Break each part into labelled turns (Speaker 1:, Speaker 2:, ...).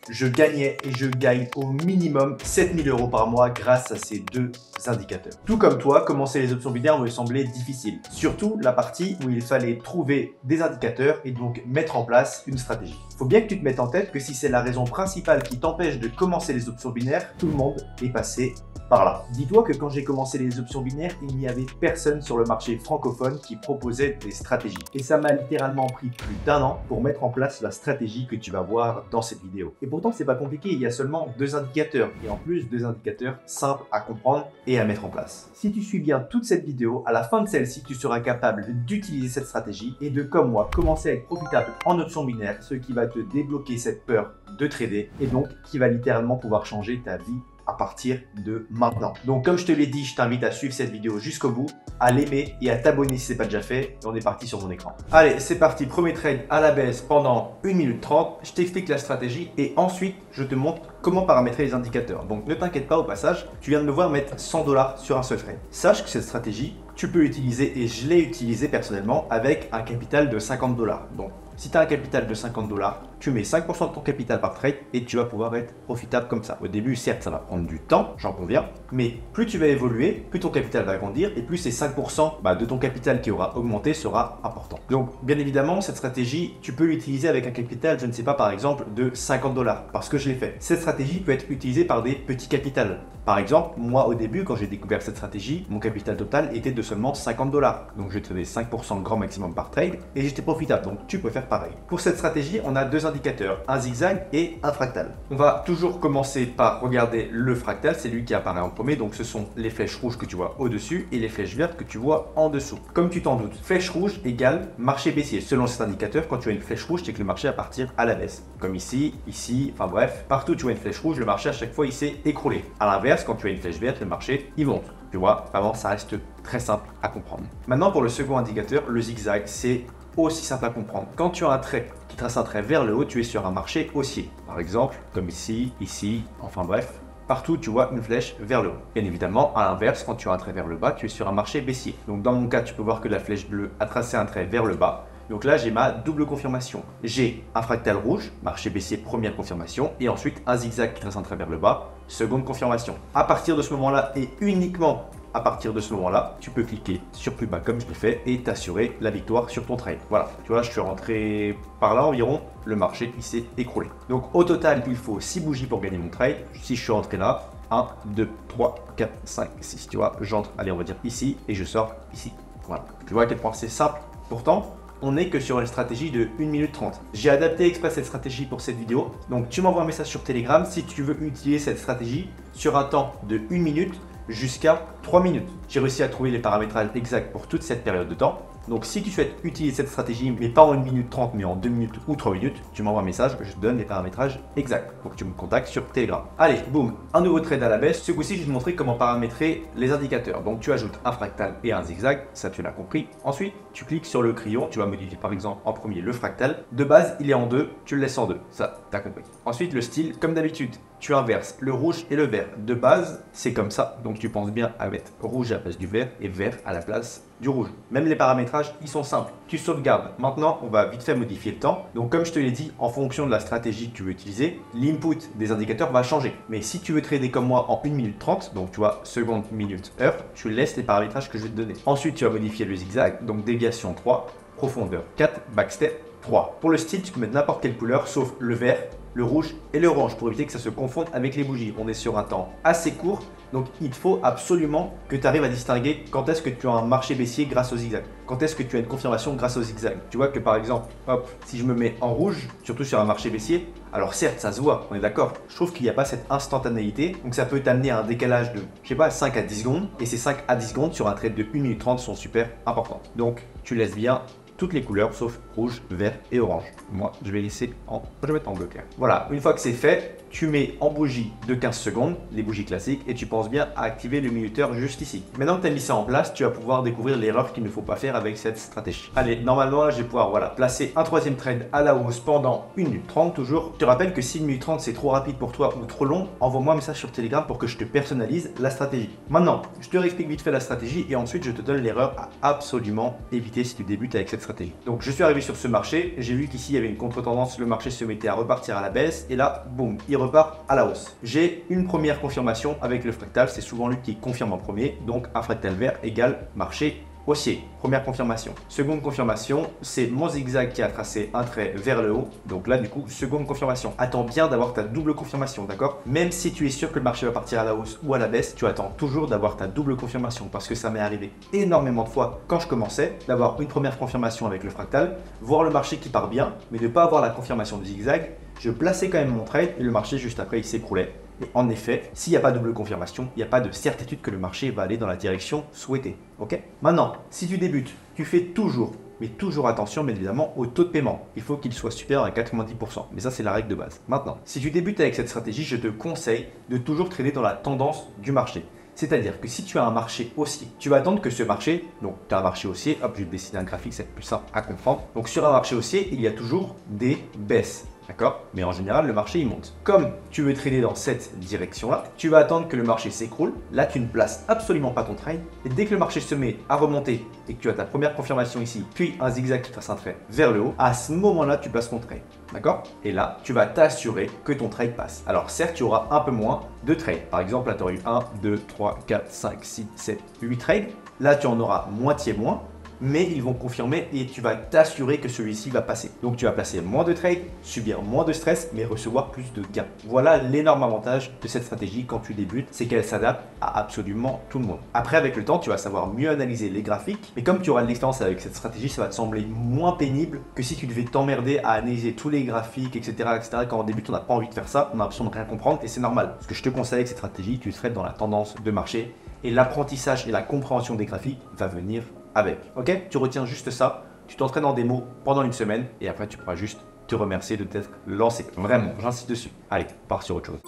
Speaker 1: je gagnais et je gagne au minimum 7 000 € par mois grâce à ces deux indicateurs. Tout comme toi, commencer les options binaires me semblait difficile. Surtout la partie où il fallait trouver des indicateurs et donc mettre en place une stratégie. Faut bien que tu te mettes en tête que si c'est la raison principale qui t'empêche de commencer les options binaires, tout le monde est passé par là. Dis-toi que quand j'ai commencé les options binaires, il n'y avait personne sur le marché francophone qui proposait des stratégies. Et ça m'a littéralement pris plus d'1 an pour mettre en place la stratégie que tu vas voir dans cette vidéo. Et pourtant, c'est pas compliqué, il y a seulement 2 indicateurs. Et en plus, 2 indicateurs simples à comprendre et à mettre en place. Si tu suis bien toute cette vidéo, à la fin de celle-ci, tu seras capable d'utiliser cette stratégie et de, comme moi, commencer à être profitable en options binaires, ce qui va te débloquer cette peur de trader et donc qui va littéralement pouvoir changer ta vie à partir de maintenant. Donc comme je te l'ai dit, je t'invite à suivre cette vidéo jusqu'au bout, à l'aimer et à t'abonner si ce n'est pas déjà fait. Et on est parti sur mon écran. Allez, c'est parti, premier trade à la baisse pendant 1 minute 30. Je t'explique la stratégie et ensuite je te montre comment paramétrer les indicateurs. Donc ne t'inquiète pas au passage, tu viens de me voir mettre 100 $ sur un seul trade. Sache que cette stratégie, tu peux l'utiliser et je l'ai utilisée personnellement avec un capital de 50 $. Donc si tu as un capital de 50 $, tu mets 5% de ton capital par trade et tu vas pouvoir être profitable comme ça. Au début, certes, ça va prendre du temps, j'en conviens, mais plus tu vas évoluer, plus ton capital va grandir et plus ces 5% de ton capital qui aura augmenté sera important. Donc, bien évidemment, cette stratégie, tu peux l'utiliser avec un capital, je ne sais pas, par exemple, de 50 $, parce que je l'ai fait. Cette stratégie peut être utilisée par des petits capitals. Par exemple, moi, au début, quand j'ai découvert cette stratégie, mon capital total était de seulement 50 $. Donc, je tenais 5% grand maximum par trade et j'étais profitable. Donc, tu peux faire pareil. Pour cette stratégie, on a 2 indicateurs, un zigzag et un fractal. On va toujours commencer par regarder le fractal, c'est lui qui apparaît en premier, donc ce sont les flèches rouges que tu vois au-dessus et les flèches vertes que tu vois en dessous. Comme tu t'en doutes, flèche rouge égale marché baissier. Selon cet indicateur, quand tu as une flèche rouge, c'est que le marché va partir à la baisse. Comme ici, ici, enfin bref, partout où tu vois une flèche rouge, le marché à chaque fois il s'est écroulé. À l'inverse, quand tu as une flèche verte, le marché il monte. Tu vois, vraiment ça reste très simple à comprendre. Maintenant pour le second indicateur, le zigzag, c'est aussi simple à comprendre. Quand tu as un trait qui trace un trait vers le haut, tu es sur un marché haussier. Par exemple, comme ici, ici, enfin bref, partout tu vois une flèche vers le haut. Bien évidemment, à l'inverse, quand tu as un trait vers le bas, tu es sur un marché baissier. Donc dans mon cas, tu peux voir que la flèche bleue a tracé un trait vers le bas. Donc là, j'ai ma double confirmation. J'ai un fractal rouge, marché baissier, première confirmation, et ensuite un zigzag qui trace un trait vers le bas, seconde confirmation. À partir de ce moment-là, et uniquement à partir de ce moment-là, tu peux cliquer sur plus bas comme je l'ai fait et t'assurer la victoire sur ton trade. Voilà, tu vois, je suis rentré par là environ, le marché il s'est écroulé. Donc au total, il faut 6 bougies pour gagner mon trade. Si je suis rentré là, 1, 2, 3, 4, 5, 6, tu vois, j'entre, allez on va dire ici et je sors ici. Voilà, tu vois à quel point c'est simple. Pourtant, on n'est que sur une stratégie de 1 minute 30. J'ai adapté exprès cette stratégie pour cette vidéo. Donc tu m'envoies un message sur Telegram si tu veux utiliser cette stratégie sur un temps de 1 minute jusqu'à 3 minutes. J'ai réussi à trouver les paramétrages exacts pour toute cette période de temps. Donc si tu souhaites utiliser cette stratégie, mais pas en 1 minute 30, mais en 2 minutes ou 3 minutes, tu m'envoies un message, je te donne les paramétrages exacts. Donc tu me contactes sur Telegram. Allez, boum, un nouveau trade à la baisse. Ce coup-ci, je vais te montrer comment paramétrer les indicateurs. Donc tu ajoutes un fractal et un zigzag, ça tu l'as compris. Ensuite, tu cliques sur le crayon, tu vas modifier par exemple en premier le fractal. De base, il est en 2, tu le laisses en 2, ça tu as compris. Ensuite, le style, comme d'habitude, tu inverses le rouge et le vert. De base, c'est comme ça, donc tu penses bien à mettre rouge à la place du vert et vert à la place du rouge. Même les paramétrages, ils sont simples. Tu sauvegardes. Maintenant, on va vite fait modifier le temps. Donc comme je te l'ai dit, en fonction de la stratégie que tu veux utiliser, l'input des indicateurs va changer. Mais si tu veux trader comme moi en 1 minute 30, donc tu vois, seconde, minute, heure, tu laisses les paramétrages que je vais te donner. Ensuite, tu vas modifier le zigzag, donc déviation 3, profondeur 4, backstep 3. Pour le style, tu peux mettre n'importe quelle couleur, sauf le vert, le rouge et l'orange pour éviter que ça se confonde avec les bougies. On est sur un temps assez court, donc il faut absolument que tu arrives à distinguer quand est-ce que tu as un marché baissier grâce au zigzag, quand est-ce que tu as une confirmation grâce au zigzag. Tu vois que par exemple, hop, si je me mets en rouge, surtout sur un marché baissier, alors certes ça se voit, on est d'accord, je trouve qu'il n'y a pas cette instantanéité, donc ça peut t'amener à un décalage de, je sais pas, 5 à 10 secondes, et ces 5 à 10 secondes sur un trade de 1 minute 30 sont super importantes. Donc tu laisses bien toutes les couleurs sauf rouge, vert et orange. Moi, je vais laisser en... Je vais mettre en bleu clair. Voilà, une fois que c'est fait, tu mets en bougie de 15 secondes, les bougies classiques, et tu penses bien à activer le minuteur juste ici. Maintenant que tu as mis ça en place, tu vas pouvoir découvrir l'erreur qu'il ne faut pas faire avec cette stratégie. Allez, normalement, là, je vais pouvoir placer un troisième trade à la hausse pendant 1 minute 30 toujours. Je te rappelle que si 1 minute 30 c'est trop rapide pour toi ou trop long, envoie-moi un message sur Telegram pour que je te personnalise la stratégie. Maintenant, je te réexplique vite fait la stratégie et ensuite je te donne l'erreur à absolument éviter si tu débutes avec cette stratégie. Donc, je suis arrivé sur sur ce marché, j'ai vu qu'ici il y avait une contre-tendance, le marché se mettait à repartir à la baisse et là, boum, il repart à la hausse. J'ai une première confirmation avec le fractal, c'est souvent lui qui confirme en premier, donc un fractal vert égale marché haussier. Première confirmation. Seconde confirmation, c'est mon zigzag qui a tracé un trait vers le haut. Donc là, du coup, seconde confirmation. Attends bien d'avoir ta double confirmation, d'accord? Même si tu es sûr que le marché va partir à la hausse ou à la baisse, tu attends toujours d'avoir ta double confirmation parce que ça m'est arrivé énormément de fois quand je commençais d'avoir une première confirmation avec le fractal, voir le marché qui part bien, mais ne pas avoir la confirmation du zigzag. Je plaçais quand même mon trade et le marché juste après il s'écroulait. Et en effet, s'il n'y a pas de double confirmation, il n'y a pas de certitude que le marché va aller dans la direction souhaitée. Ok? Maintenant, si tu débutes, tu fais toujours, mais toujours attention bien évidemment au taux de paiement. Il faut qu'il soit supérieur à 90%. Mais ça c'est la règle de base. Maintenant, si tu débutes avec cette stratégie, je te conseille de toujours trader dans la tendance du marché. C'est-à-dire que si tu as un marché haussier, tu vas attendre que ce marché, donc tu as un marché haussier, hop, je vais dessiner un graphique, c'est plus simple à comprendre. Donc sur un marché haussier, il y a toujours des baisses. D'accord? Mais en général, le marché, il monte. Comme tu veux trader dans cette direction-là, tu vas attendre que le marché s'écroule. Là, tu ne places absolument pas ton trade. Et dès que le marché se met à remonter et que tu as ta première confirmation ici, puis un zigzag qui trace un trait vers le haut, à ce moment-là, tu places ton trade. D'accord? Et là, tu vas t'assurer que ton trade passe. Alors certes, tu auras un peu moins de trades. Par exemple, là, tu auras eu 1, 2, 3, 4, 5, 6, 7, 8 trades. Là, tu en auras moitié moins. Mais ils vont confirmer et tu vas t'assurer que celui-ci va passer. Donc tu vas placer moins de trades, subir moins de stress, mais recevoir plus de gains. Voilà l'énorme avantage de cette stratégie quand tu débutes, c'est qu'elle s'adapte à absolument tout le monde. Après, avec le temps, tu vas savoir mieux analyser les graphiques, mais comme tu auras de l'expérience avec cette stratégie, ça va te sembler moins pénible que si tu devais t'emmerder à analyser tous les graphiques, etc. etc. Quand on débute, on n'a pas envie de faire ça, on a l'impression de rien comprendre et c'est normal. Ce que je te conseille avec cette stratégie, tu serais dans la tendance de marché et l'apprentissage et la compréhension des graphiques va venir avec. Ok? Tu retiens juste ça, tu t'entraînes en démo pendant une semaine et après tu pourras juste te remercier de t'être lancé. Vraiment, j'insiste dessus. Allez, on part sur autre chose.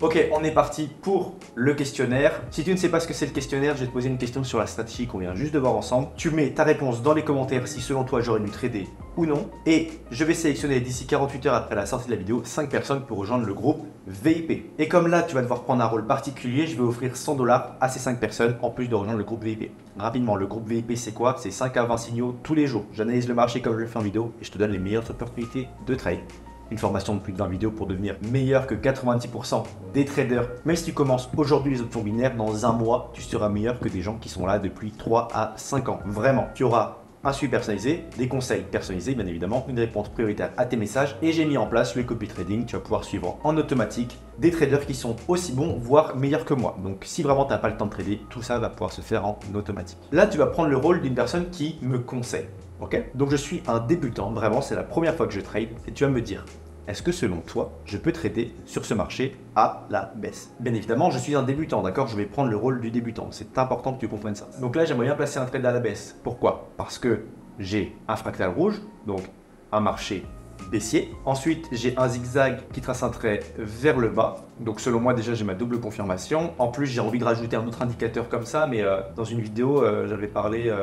Speaker 1: Ok, on est parti pour le questionnaire. Si tu ne sais pas ce que c'est le questionnaire, je vais te poser une question sur la stratégie qu'on vient juste de voir ensemble. Tu mets ta réponse dans les commentaires si selon toi j'aurais dû trader ou non. Et je vais sélectionner d'ici 48 heures après la sortie de la vidéo 5 personnes pour rejoindre le groupe VIP. Et comme là tu vas devoir prendre un rôle particulier, je vais offrir 100 $ à ces 5 personnes en plus de rejoindre le groupe VIP. Rapidement, le groupe VIP c'est quoi? C'est 5 à 20 signaux tous les jours. J'analyse le marché comme je le fais en vidéo et je te donne les meilleures opportunités de trade. Une formation de plus de 20 vidéos pour devenir meilleur que 90% des traders. Même si tu commences aujourd'hui les options binaires, dans un mois, tu seras meilleur que des gens qui sont là depuis 3 à 5 ans. Vraiment, tu auras un suivi personnalisé, des conseils personnalisés, bien évidemment, une réponse prioritaire à tes messages et j'ai mis en place le copy trading. Tu vas pouvoir suivre en automatique des traders qui sont aussi bons, voire meilleurs que moi. Donc si vraiment tu n'as pas le temps de trader, tout ça va pouvoir se faire en automatique. Là, tu vas prendre le rôle d'une personne qui me conseille. Ok? Donc je suis un débutant, vraiment c'est la première fois que je trade et tu vas me dire, est-ce que selon toi, je peux trader sur ce marché à la baisse? Bien évidemment, je suis un débutant, d'accord? Je vais prendre le rôle du débutant, c'est important que tu comprennes ça. Donc là, j'aimerais bien placer un trade à la baisse. Pourquoi? Parce que j'ai un fractal rouge, donc un marché baissier. Ensuite, j'ai un zigzag qui trace un trait vers le bas. Donc selon moi déjà j'ai ma double confirmation. En plus j'ai envie de rajouter un autre indicateur comme ça, mais dans une vidéo j'avais parlé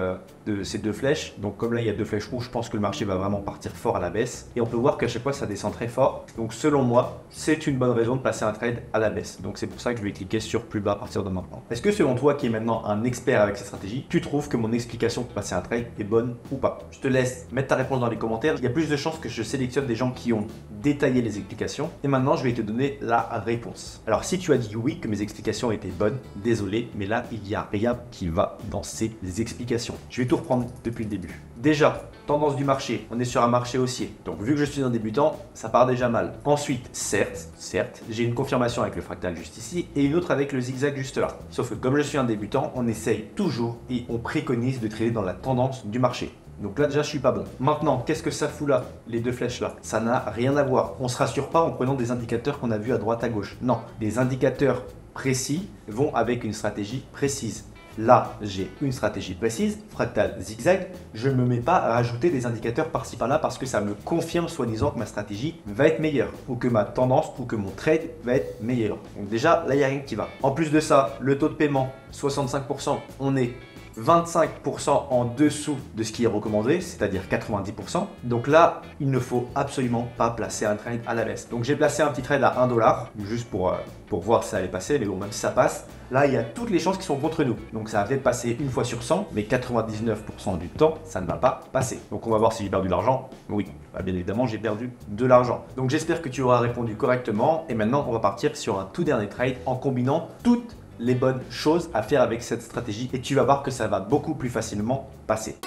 Speaker 1: de ces deux flèches. Donc comme là il y a deux flèches rouges, je pense que le marché va vraiment partir fort à la baisse. Et on peut voir qu'à chaque fois ça descend très fort. Donc selon moi c'est une bonne raison de passer un trade à la baisse. Donc c'est pour ça que je vais cliquer sur plus bas à partir de maintenant. Est-ce que selon toi qui est maintenant un expert avec cette stratégie, tu trouves que mon explication pour passer un trade est bonne ou pas? Je te laisse mettre ta réponse dans les commentaires. Il y a plus de chances que je sélectionne des gens qui ont détaillé les explications. Et maintenant je vais te donner la réponse. Alors si tu as dit oui, que mes explications étaient bonnes, désolé, mais là il n'y a rien qui va dans ces explications. Je vais tout reprendre depuis le début. Déjà, tendance du marché, on est sur un marché haussier. Donc vu que je suis un débutant, ça part déjà mal. Ensuite, certes, j'ai une confirmation avec le fractal juste ici et une autre avec le zigzag juste là. Sauf que comme je suis un débutant, on essaye toujours et on préconise de trader dans la tendance du marché. Donc là déjà je suis pas bon. Maintenant, qu'est-ce que ça fout là, les deux flèches là? Ça n'a rien à voir. On se rassure pas en prenant des indicateurs qu'on a vus à droite à gauche. Non, des indicateurs précis vont avec une stratégie précise. Là, j'ai une stratégie précise, fractal zigzag. Je ne me mets pas à rajouter des indicateurs par-ci par-là parce que ça me confirme soi-disant que ma stratégie va être meilleure ou que ma tendance ou que mon trade va être meilleur. Donc déjà, là, il n'y a rien qui va. En plus de ça, le taux de paiement, 65%, on est 25% en dessous de ce qui est recommandé, c'est-à-dire 90%. Donc là, il ne faut absolument pas placer un trade à la baisse. Donc j'ai placé un petit trade à 1 $, juste pour voir si ça allait passer, mais bon, même si ça passe, là, il y a toutes les chances qui sont contre nous. Donc ça va peut-être passer une fois sur 100, mais 99% du temps, ça ne va pas passer. Donc on va voir si j'ai perdu de l'argent. Oui, bah, bien évidemment, j'ai perdu de l'argent. Donc j'espère que tu auras répondu correctement. Et maintenant, on va partir sur un tout dernier trade en combinant toutes les bonnes choses à faire avec cette stratégie. Et tu vas voir que ça va beaucoup plus facilement passer.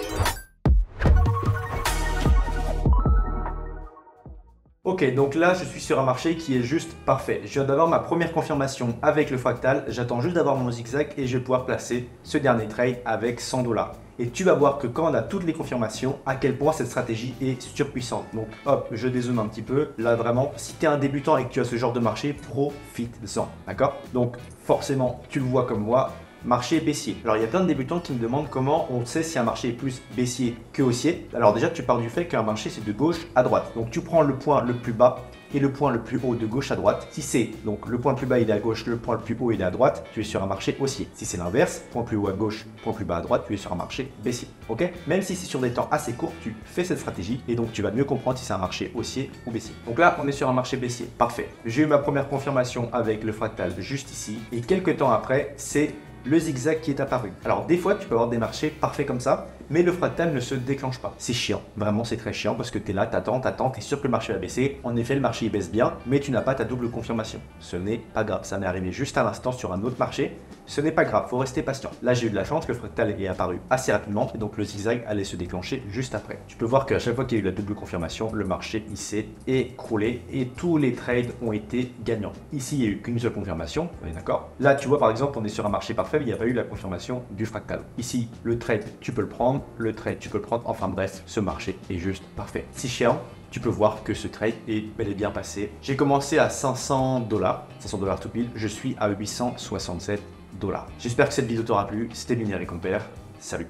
Speaker 1: Ok, donc là, je suis sur un marché qui est juste parfait. Je viens d'avoir ma première confirmation avec le fractal. J'attends juste d'avoir mon zigzag et je vais pouvoir placer ce dernier trade avec 100 $. Et tu vas voir que quand on a toutes les confirmations, à quel point cette stratégie est surpuissante. Donc hop, je dézoome un petit peu. Là vraiment, si tu es un débutant et que tu as ce genre de marché, profite-en, d'accord? Donc forcément, tu le vois comme moi, marché baissier. Alors il y a plein de débutants qui me demandent comment on sait si un marché est plus baissier que haussier. Alors déjà, tu pars du fait qu'un marché c'est de gauche à droite. Donc tu prends le point le plus bas et le point le plus haut de gauche à droite. Si c'est donc le point le plus bas il est à gauche, le point le plus haut il est à droite, tu es sur un marché haussier. Si c'est l'inverse, point plus haut à gauche, point plus bas à droite, tu es sur un marché baissier. Ok? Même si c'est sur des temps assez courts, tu fais cette stratégie et donc tu vas mieux comprendre si c'est un marché haussier ou baissier. Donc là, on est sur un marché baissier. Parfait. J'ai eu ma première confirmation avec le fractal juste ici et quelques temps après, c'est le zigzag qui est apparu. Alors des fois tu peux avoir des marchés parfaits comme ça, mais le fractal ne se déclenche pas. C'est chiant, vraiment c'est très chiant parce que tu es là, t'attends, t'es sûr que le marché va baisser. En effet le marché il baisse bien, mais tu n'as pas ta double confirmation. Ce n'est pas grave, ça m'est arrivé juste à l'instant sur un autre marché. Ce n'est pas grave, faut rester patient. Là j'ai eu de la chance, le fractal est apparu assez rapidement et donc le zigzag allait se déclencher juste après. Tu peux voir qu'à chaque fois qu'il y a eu la double confirmation, le marché il s'est écroulé et tous les trades ont été gagnants. Ici il n'y a eu qu'une seule confirmation, on est d'accord? Là tu vois par exemple on est sur un marché parfait, il n'y a pas eu la confirmation du fractal. Ici le trade tu peux le prendre, le trade tu peux le prendre, enfin bref, ce marché est juste parfait. Si chiant, tu peux voir que ce trade est bel et bien passé. J'ai commencé à 500 $, 500 $ tout pile, je suis à 867 $. J'espère que cette vidéo t'aura plu, c'était Lunaire et Compère, salut!